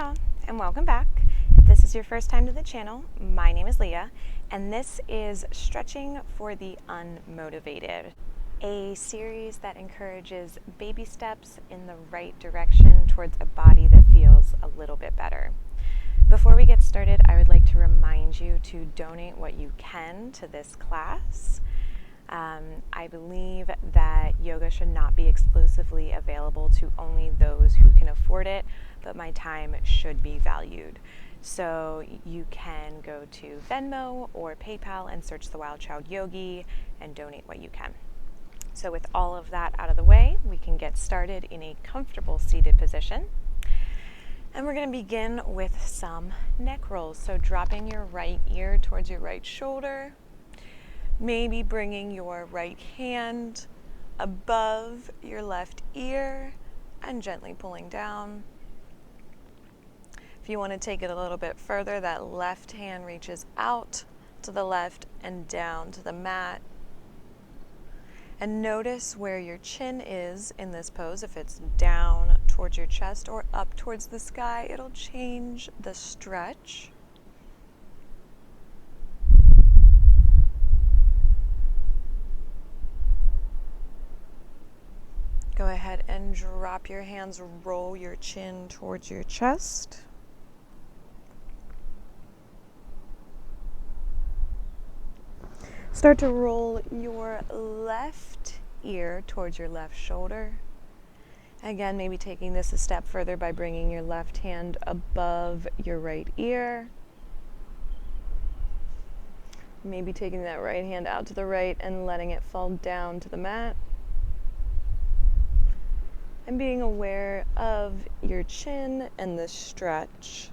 y'all, and welcome back. If this is your first time to the channel, my name is Leah, and this is Stretching for the Unmotivated, a series that encourages baby steps in the right direction towards a body that feels a little bit better. Before we get started, I would like to remind you to donate what you can to this class. I believe that yoga should not be exclusively available to only those who can afford it, but my time should be valued. So you can go to Venmo or PayPal and search The Wild Child Yogi and donate what you can. So with all of that out of the way, we can get started in a comfortable seated position. And we're going to begin with some neck rolls. So dropping your right ear towards your right shoulder. Maybe bringing your right hand above your left ear and gently pulling down. If you want to take it a little bit further, that left hand reaches out to the left and down to the mat. And notice where your chin is in this pose. If it's down towards your chest or up towards the sky, it'll change the stretch. Go ahead and drop your hands, roll your chin towards your chest. Start to roll your left ear towards your left shoulder. Again, maybe taking this a step further by bringing your left hand above your right ear. Maybe taking that right hand out to the right and letting it fall down to the mat. And being aware of your chin and the stretch.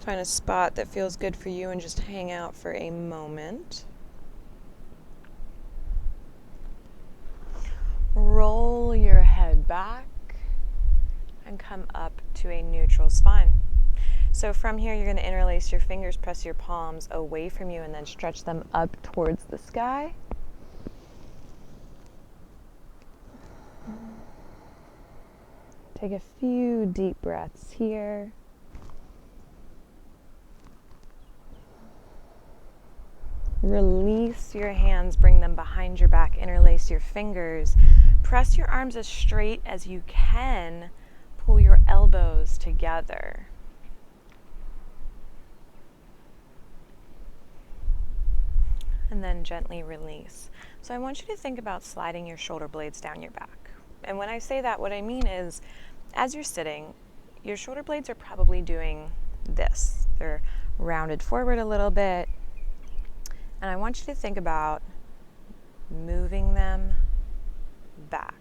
Find a spot that feels good for you and just hang out for a moment. Roll your head back and come up to a neutral spine. So from here, you're going to interlace your fingers, press your palms away from you, and then stretch them up towards the sky. Take a few deep breaths here. Release your hands, bring them behind your back, interlace your fingers. Press your arms as straight as you can. Pull your elbows together. And then gently release. So I want you to think about sliding your shoulder blades down your back. And when I say that, what I mean is, as you're sitting, your shoulder blades are probably doing this. They're rounded forward a little bit. And I want you to think about moving them back.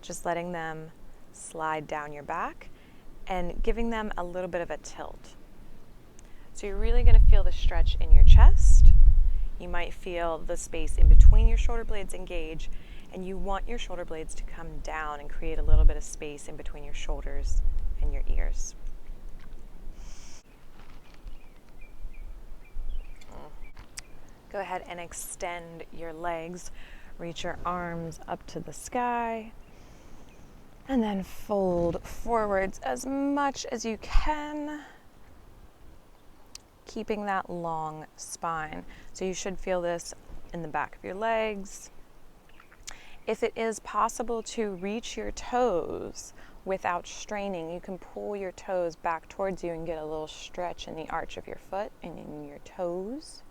Just letting them slide down your back and giving them a little bit of a tilt. So you're really going to feel the stretch in your chest. You might feel the space in between your shoulder blades engage, and you want your shoulder blades to come down and create a little bit of space in between your shoulders and your ears. Go ahead and extend your legs. Reach your arms up to the sky. And then fold forwards as much as you can, keeping that long spine. So you should feel this in the back of your legs. If it is possible to reach your toes without straining, you can pull your toes back towards you and get a little stretch in the arch of your foot and in your toes.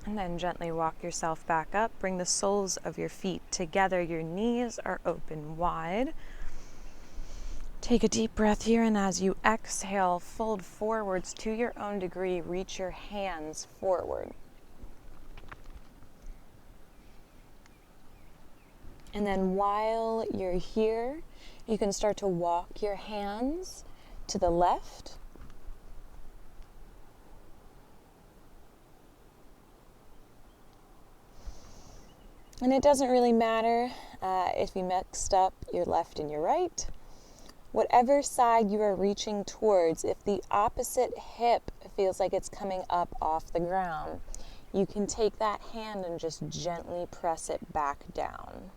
And then gently walk yourself back up. Bring the soles of your feet together. Your knees are open wide. Take a deep breath here, and as you exhale, fold forwards to your own degree. Reach your hands forward. And then while you're here, you can start to walk your hands to the left. And it doesn't really matter if you mixed up your left and your right. Whatever side you are reaching towards, if the opposite hip feels like it's coming up off the ground, you can take that hand and just gently press it back down.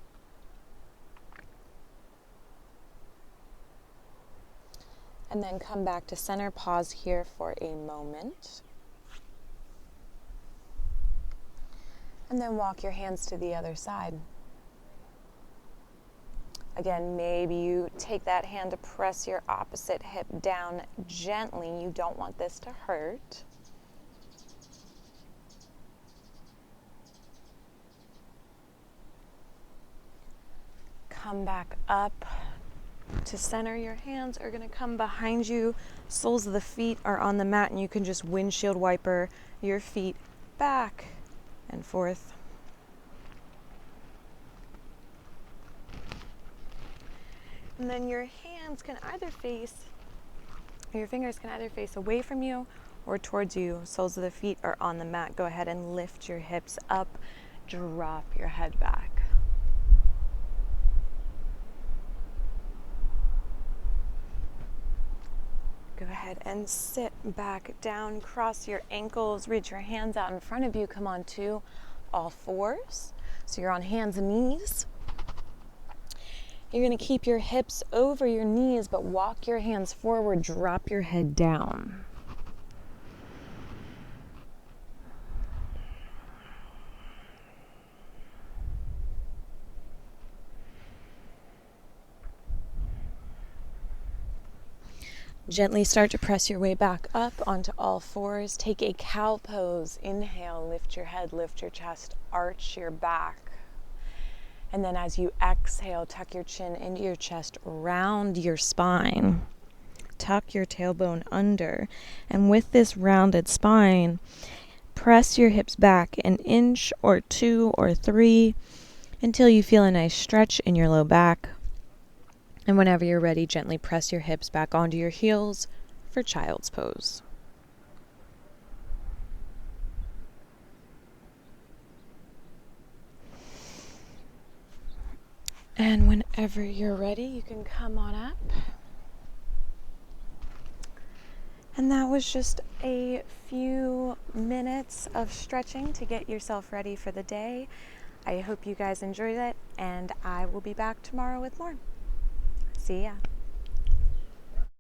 And then come back to center, pause here for a moment. And then walk your hands to the other side. Again, maybe you take that hand to press your opposite hip down gently. You don't want this to hurt. Come back up to center. Your hands are going to come behind you. Soles of the feet are on the mat, and you can just windshield wiper your feet back and forth. And then your hands can either face, or your fingers can either face away from you or towards you. Soles of the feet are on the mat. Go ahead and lift your hips up. Drop your head back. Go ahead and sit back down. Cross your ankles. Reach your hands out in front of you. Come on to all fours. So you're on hands and knees. You're going to keep your hips over your knees, but walk your hands forward. Drop your head down. Gently start to press your way back up onto all fours. Take a cow pose. Inhale, lift your head, lift your chest, arch your back. And then as you exhale, tuck your chin into your chest, round your spine. Tuck your tailbone under. And with this rounded spine, press your hips back an inch or 2 or 3 until you feel a nice stretch in your low back. And whenever you're ready, gently press your hips back onto your heels for child's pose. And whenever you're ready, you can come on up. And that was just a few minutes of stretching to get yourself ready for the day. I hope you guys enjoyed it, and I will be back tomorrow with more. See ya.